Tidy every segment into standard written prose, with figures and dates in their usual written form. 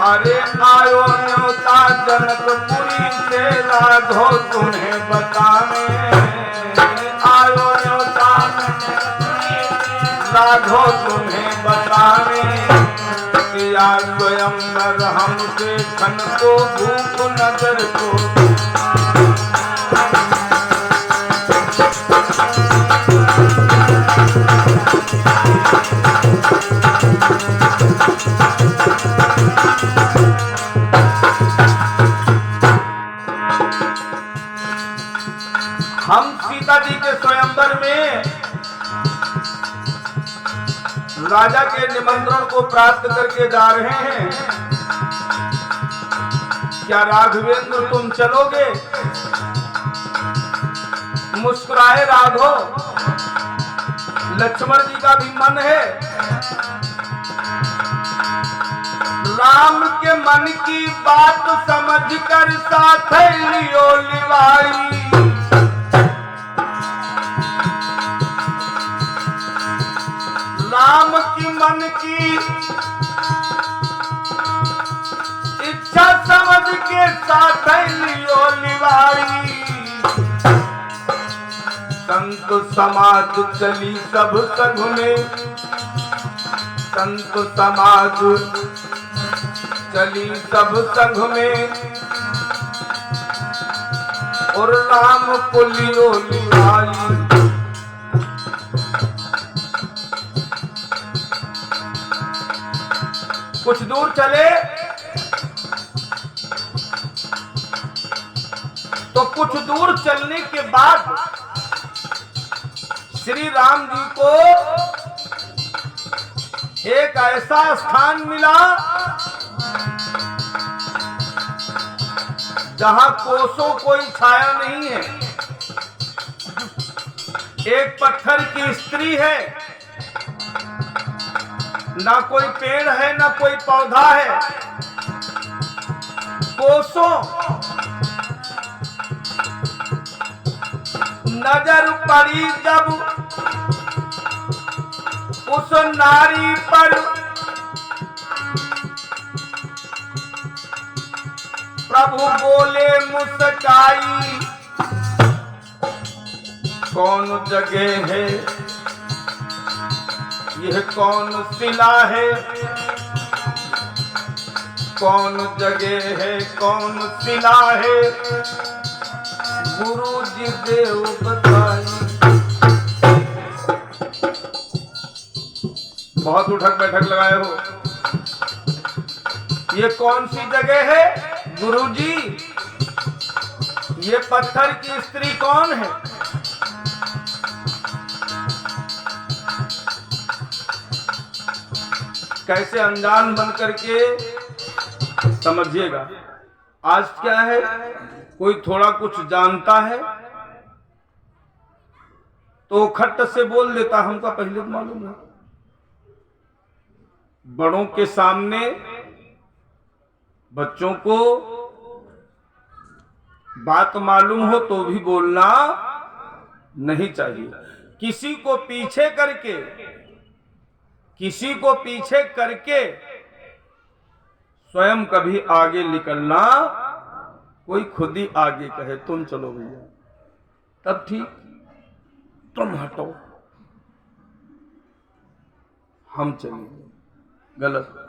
अरे आयो न्योता जनकपुरी से राघो तुम्हें बताने, आयो न्योता राघो तुम्हें बताने, किया स्वयंवर हमसे खन को भूख नजर को। हम सीता जी के स्वयंवर में राजा के निमंत्रण को प्राप्त करके जा रहे हैं। क्या राघवेंद्र तुम चलोगे? मुस्कुराए राघव, लक्ष्मण जी का भी मन है। राम के मन की बात समझ कर साथ लियो लिवाई, राम की मन की इच्छा समझ के साथ लियो लिवाई। संत समाज चली सब सगुने, संत समाज चली सब संघ में, और राम को लियो लिवाई। कुछ दूर चले तो कुछ दूर चलने के बाद श्री राम जी को एक ऐसा स्थान मिला जहां कोसों कोई छाया नहीं है। एक पत्थर की स्त्री है, ना कोई पेड़ है ना कोई पौधा है। कोसों नजर पड़ी जब उस नारी पर, प्रभु बोले मुस्काई, कौन जगह है यह, कौन सिला है, कौन जगह है कौन सिला है, गुरु जी देव बताई। बहुत उठक बैठक लगाए हो। ये कौन सी जगह है गुरुजी? ये पत्थर की स्त्री कौन है? कैसे अनजान बन करके समझिएगा। आज क्या है, कोई थोड़ा कुछ जानता है तो खट्ट से बोल देता, हमको पहले तो मालूम है। बड़ों के सामने बच्चों को बात मालूम हो तो भी बोलना नहीं चाहिए। किसी को पीछे करके, किसी को पीछे करके स्वयं कभी आगे निकलना, कोई खुद ही आगे कहे तुम चलो भैया, तब ठीक, तुम हटो हम चलेंगे, गलत।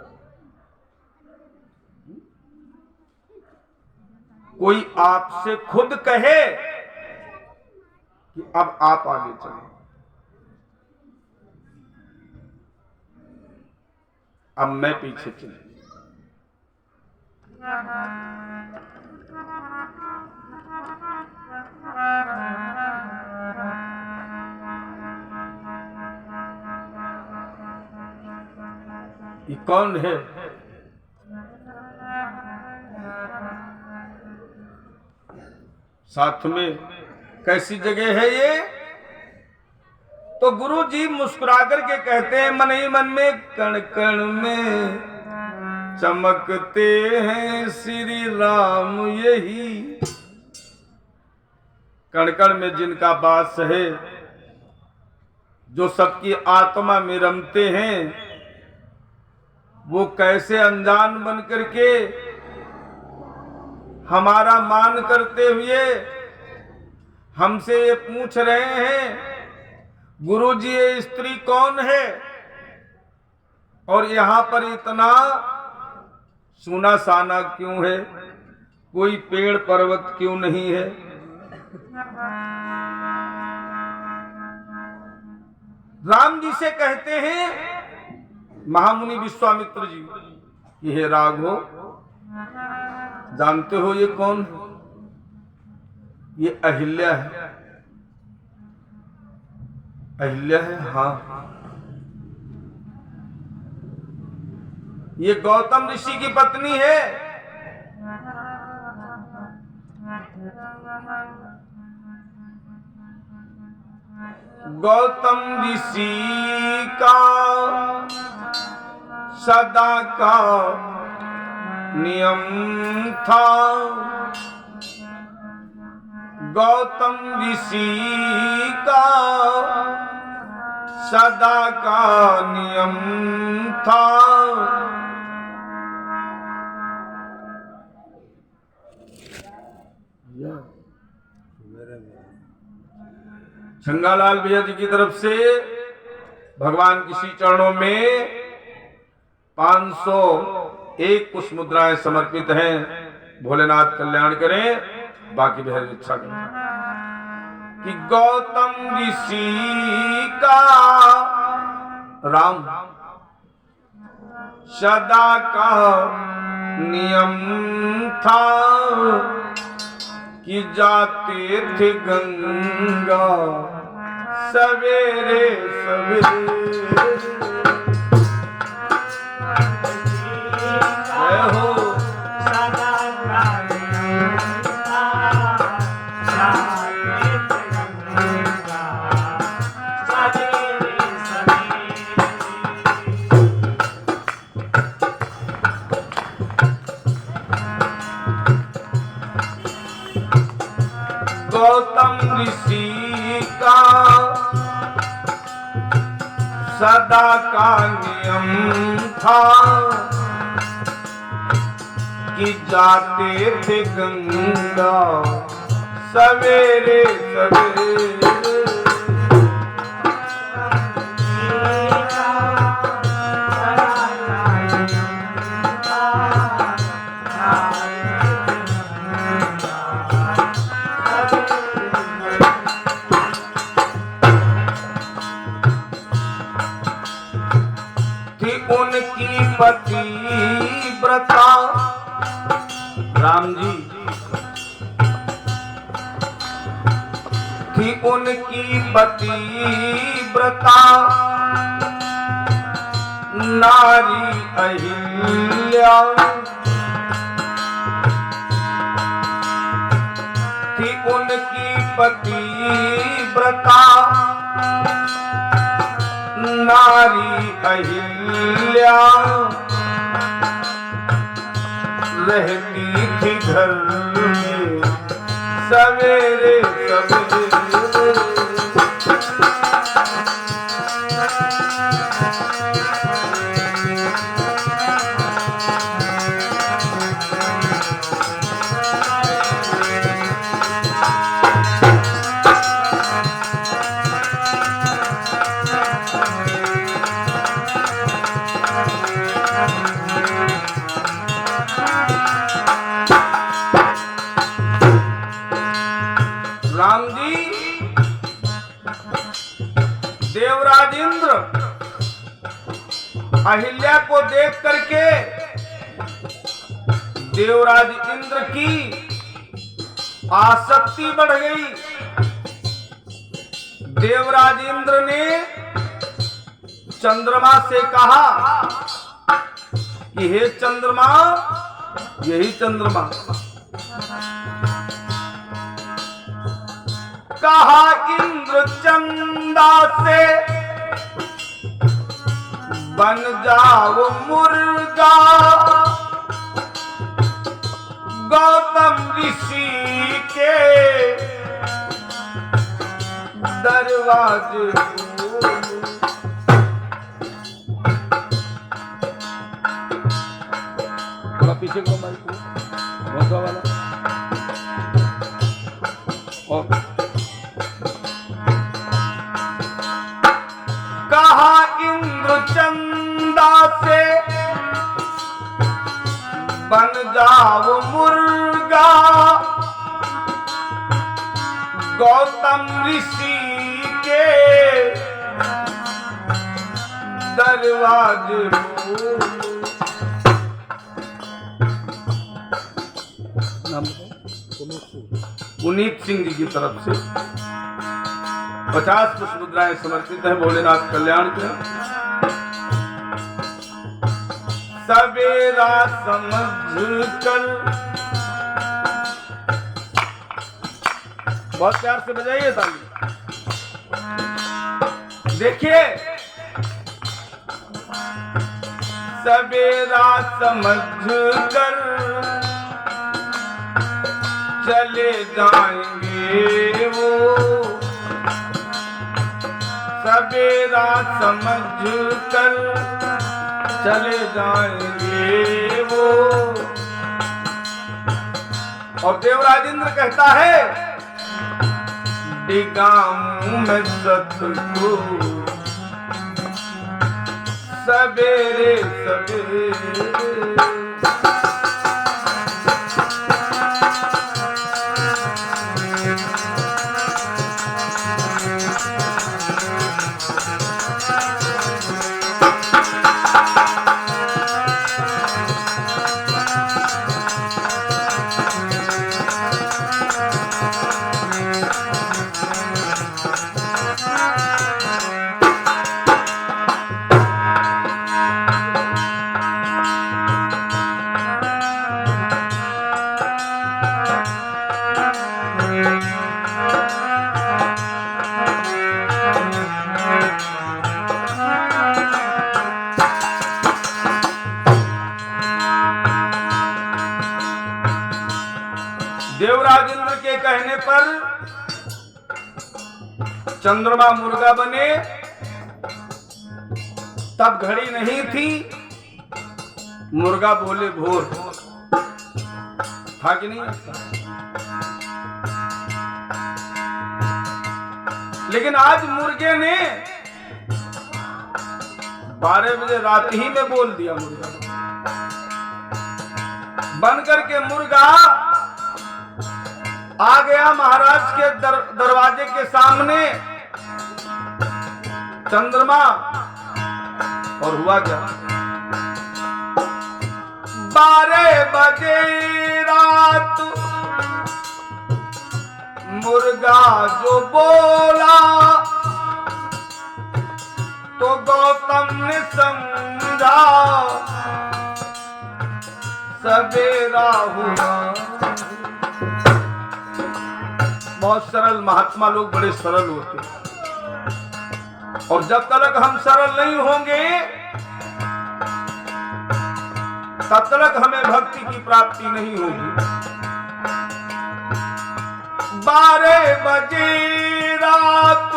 कोई आपसे खुद कहे कि अब आप आगे चलो, अब मैं पीछे चलूं। ये कौन है? साथ में कैसी जगह है ये? तो गुरु जी मुस्कुरा करके कहते हैं, मन ही मन में कण कण में चमकते हैं श्री राम यही। कण कण में जिनका वास है, जो सबकी आत्मा में रमते हैं, वो कैसे अनजान बन करके हमारा मान करते हुए हमसे ये पूछ रहे हैं, गुरुजी ये स्त्री कौन है और यहाँ पर इतना सूना साना क्यों है, कोई पेड़ पर्वत क्यों नहीं है। राम जी से कहते हैं महामुनि विश्वामित्र जी, ये राघव जानते हो ये कौन है? ये अहिल्या है। अहिल्या है? हाँ। ये गौतम ऋषि की पत्नी है। गौतम ऋषि का सदा का नियम था, गौतम ऋषि का सदा का नियम था। छंगालाल भैया जी की तरफ से भगवान की श्री चरणों में 501 पुष्प मुद्राएं समर्पित हैं। भोलेनाथ कल्याण करें, बाकी भैया इच्छा करें कि गौतम ऋषि का राम सदा का नियम था कि जाते थे गंगा सवेरे सवेरे। हो गौतम ऋषि का सदा का नियम था कि जाते थे गंगा सवेरे सवेरे। उनकी पतिव्रता राम जी थी, उनकी पतिव्रता नारी अहिल्या थी, उनकी पतिव्रता नारी अहिल्या रहती थी घर में सवेरे सवेरे। राम जी देवराज इंद्र अहिल्या को देख करके देवराज इंद्र की आसक्ति बढ़ गई। देवराज इंद्र ने चंद्रमा से कहा कि हे चंद्रमा, यही चंद्रमा, कहा इंद्र चंदा से बन जाओ मुर्गा, गौतम ऋषि के दरवाजे पीछे करो माइक को, भोंका वाला। और कहा इंद्र चंदा से बन जाओ मुर्गा, गौतम ऋषि के दरवाजे पुनीत सिंह जी की तरफ से 50 पुष्प मुद्राएं समर्पित हैं भोलेनाथ कल्याण के। सवेरा समझ कर, बहुत प्यार से बजाइए ताली। देखिए, सवेरा समझ कर चले जाएंगे वो, सवेरा समझ कर चले जाएंगे वो। और देवराज इंद्र कहता है, डिगाऊं मैं सतगुरु सवेरे सवेरे। देवराज इंद्र के कहने पर चंद्रमा मुर्गा बने। तब घड़ी नहीं थी, मुर्गा बोले भोर, था कि नहीं? लेकिन आज मुर्गे ने 12 बजे रात ही में बोल दिया। मुर्गा बन करके मुर्गा आ गया महाराज के दरवाजे के सामने। चंद्रमा, और हुआ क्या? 12 बजे रात मुर्गा जो बोला तो गौतम ने समझा सवेरा हुआ। बहुत सरल, महात्मा लोग बड़े सरल होते हैं। और जब तक हम सरल नहीं होंगे तब तक हमें भक्ति की प्राप्ति नहीं होगी। 12 बजे रात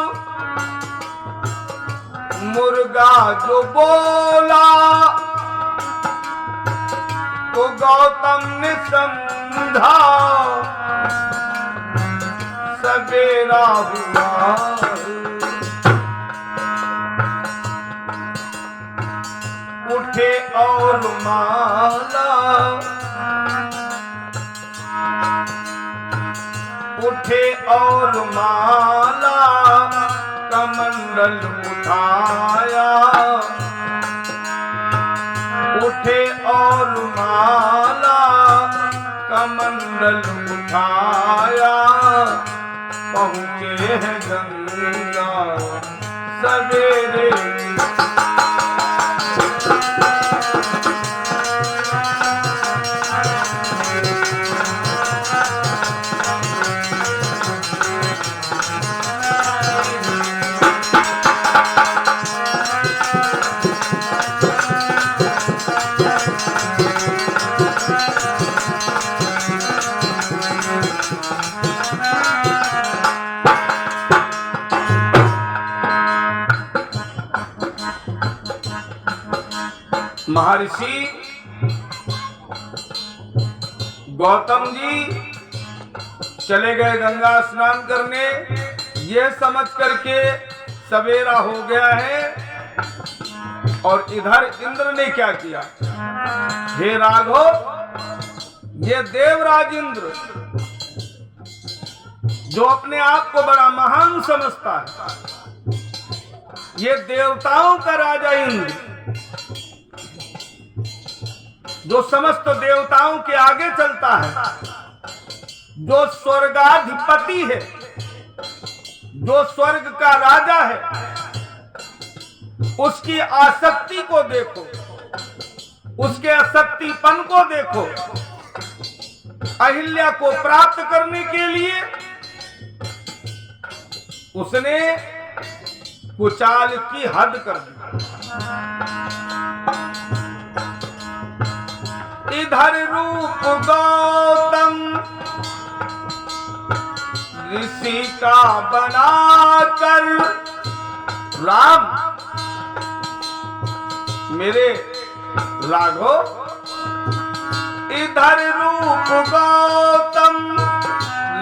मुर्गा जो बोला तो गौतम ने समझा सवेरा हुआ। उठे और माला, उठे और माला कमंडल उठाया, उठे और माला कमंडल उठाया। पहुंचे हैं गंगा सवेरे, महर्षि गौतम जी चले गए गंगा स्नान करने, ये समझ करके सवेरा हो गया है। और इधर इंद्र ने क्या किया? हे राघव, ये देवराज इंद्र जो अपने आप को बड़ा महान समझता है, ये देवताओं का राजा इंद्र जो समस्त देवताओं के आगे चलता है, जो स्वर्गाधिपति है, जो स्वर्ग का राजा है, उसकी आसक्ति को देखो, उसके आसक्तिपन को देखो। अहिल्या को प्राप्त करने के लिए उसने कुचाल की हद कर दी। इधर रूप गौतम ऋषि का बनाकर, राम मेरे राघव, इधर रूप गौतम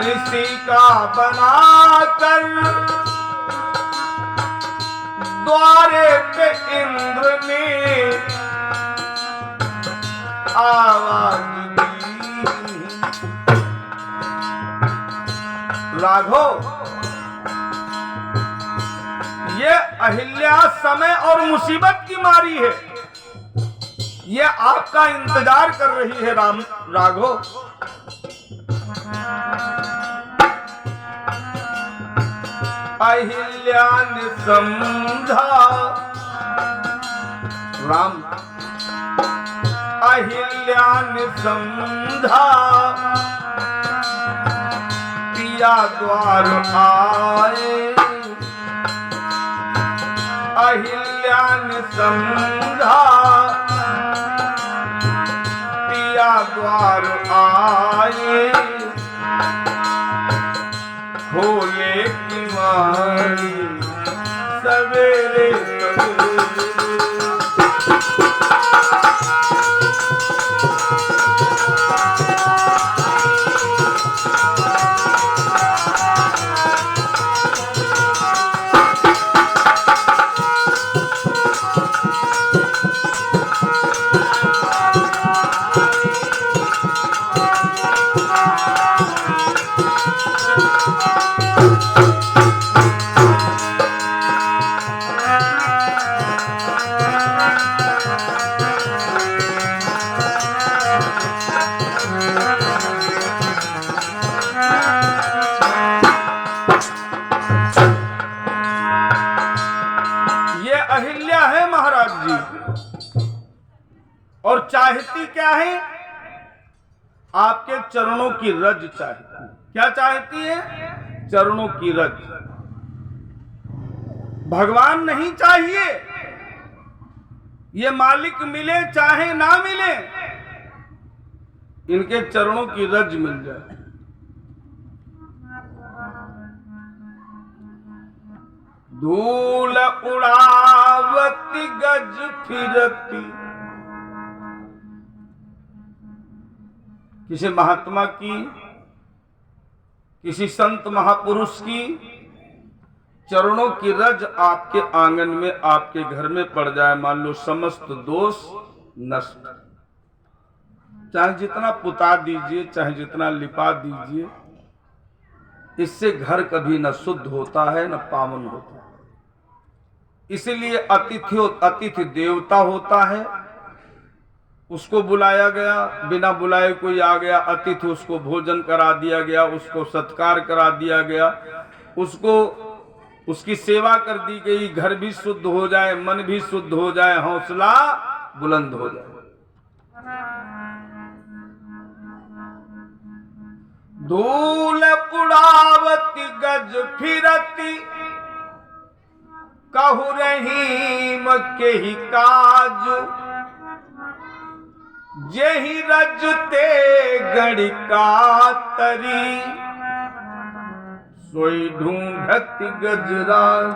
ऋषि का बनाकर, द्वारे पे इंद्र ने आवाज दी। राघव, ये अहिल्या समय और मुसीबत की मारी है, ये आपका इंतजार कर रही है राघव। अहिल्या ने समझा, राम, अहिल्या ने समझा पिया द्वार आए। अहिल्या ने समझा पिया द्वार आए, खोले किवाड़ी सवेरे सवेरे। अहिल्या है महाराज जी, और चाहती क्या है? आपके चरणों की रज चाहती है। क्या चाहती है? चरणों की रज। भगवान नहीं चाहिए, ये मालिक मिले चाहे ना मिले, इनके चरणों की रज मिल जाए। धूल उड़ावती गज फिरती। किसी महात्मा की, किसी संत महापुरुष की चरणों की रज आपके आंगन में, आपके घर में पड़ जाए, मान लो समस्त दोष नष्ट। चाहे जितना पुता दीजिए, चाहे जितना लिपा दीजिए, इससे घर कभी न शुद्ध होता है न पावन होता है। इसीलिए अतिथि देवता होता है। उसको बुलाया गया, बिना बुलाए कोई आ गया अतिथि, उसको भोजन करा दिया गया, उसको सत्कार करा दिया गया, उसको उसकी सेवा कर दी गई। घर भी शुद्ध हो जाए, मन भी शुद्ध हो जाए, हौसला बुलंद हो जाए। धूल उड़ावती गज फिरती, कहु रहीम के ही काज, जेहि रजते गणिका तरी, सोई ढूंढत गजराज।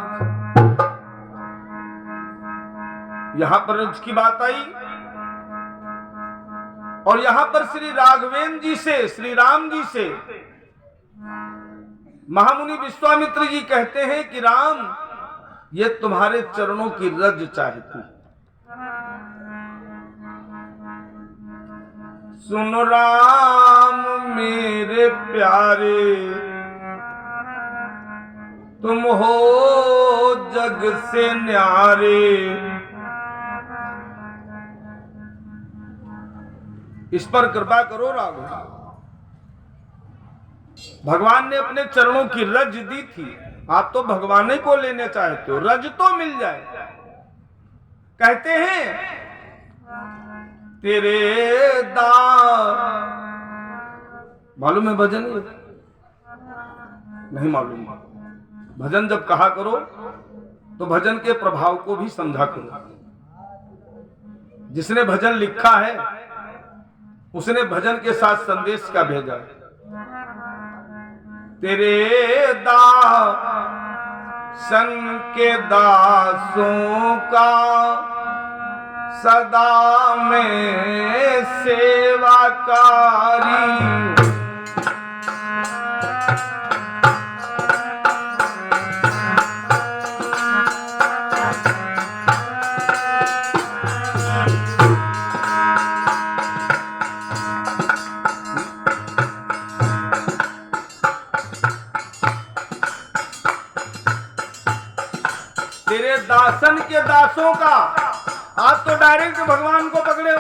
यहां पर रज की बात आई। और यहां पर श्री राघवेंद्र जी से, श्री राम जी से महामुनि विश्वामित्र जी कहते हैं कि राम, ये तुम्हारे चरणों की रज चाहती। सुन राम मेरे प्यारे, तुम हो जग से न्यारे। इस पर कृपा करो राघव। भगवान ने अपने चरणों की रज दी थी, आप तो भगवान ही को लेने चाहते हो, रज तो मिल जाए। कहते हैं तेरे दास, मालूम है भजन? नहीं मालूम। भजन जब कहा करो तो भजन के प्रभाव को भी समझा करो। जिसने भजन लिखा है उसने भजन के साथ संदेश का भेजा है। तेरे दासन के दासों का सदा में सेवाकारी। तेरे दासन के दासों का, आप तो डायरेक्ट भगवान को पकड़े हो।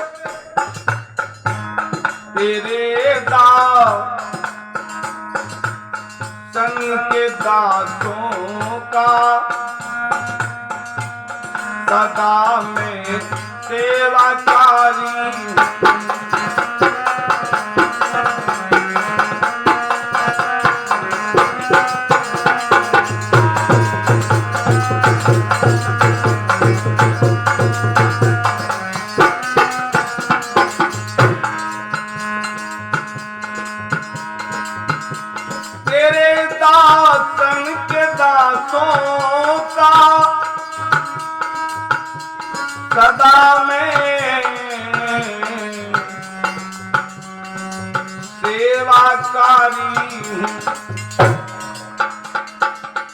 तेरे दासन के दासों का सदा में सेवाकारी। सदा में सेवाकारी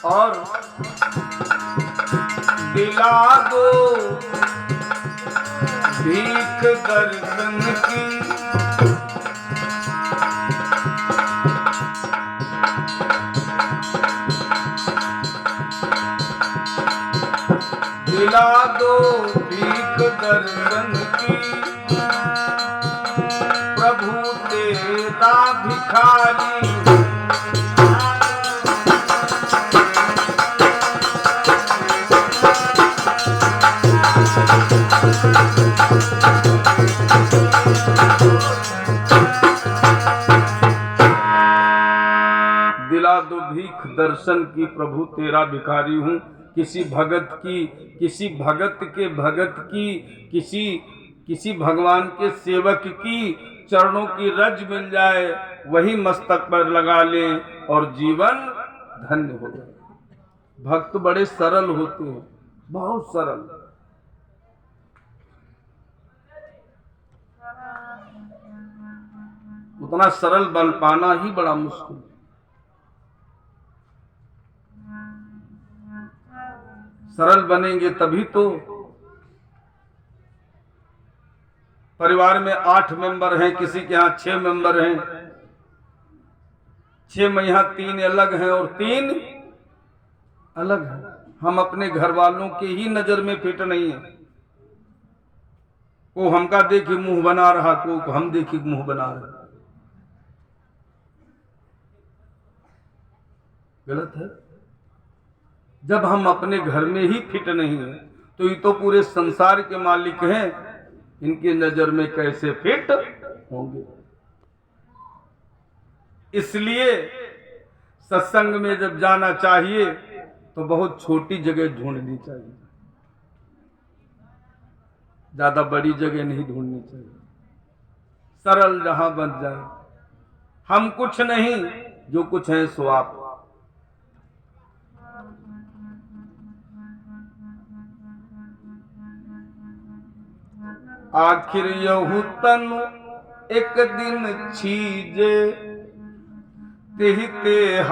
और दिला दो भीख दर्शन की। दिला दो भीख दर्शन की, प्रभु तेरा भिखारी। दिला दो भीख दर्शन की, प्रभु तेरा भिखारी हूँ। किसी भगत की, किसी भगत के भगत की, किसी भगवान के सेवक की चरणों की रज मिल जाए, वही मस्तक पर लगा ले और जीवन धन्य हो जाए। भक्त बड़े सरल होते हैं, बहुत सरल। उतना सरल बन पाना ही बड़ा मुश्किल। सरल बनेंगे तभी तो। परिवार में 8 मेंबर हैं, किसी के यहाँ 6 मेंबर हैं, 6 में यहाँ 3 अलग हैं और 3 अलग हैं। हम अपने घर वालों के ही नजर में फिट नहीं है। वो हमका देखी मुंह बना रहा, को हम देखी मुंह बना रहे। गलत है। जब हम अपने घर में ही फिट नहीं है तो ये तो पूरे संसार के मालिक हैं, इनकी नजर में कैसे फिट होंगे। इसलिए सत्संग में जब जाना चाहिए तो बहुत छोटी जगह ढूंढनी चाहिए, ज्यादा बड़ी जगह नहीं ढूंढनी चाहिए। सरल जहां बन जाए। हम कुछ नहीं, जो कुछ है सो आप। आखिर यहू तनु एक दिन छीजे तिहि ते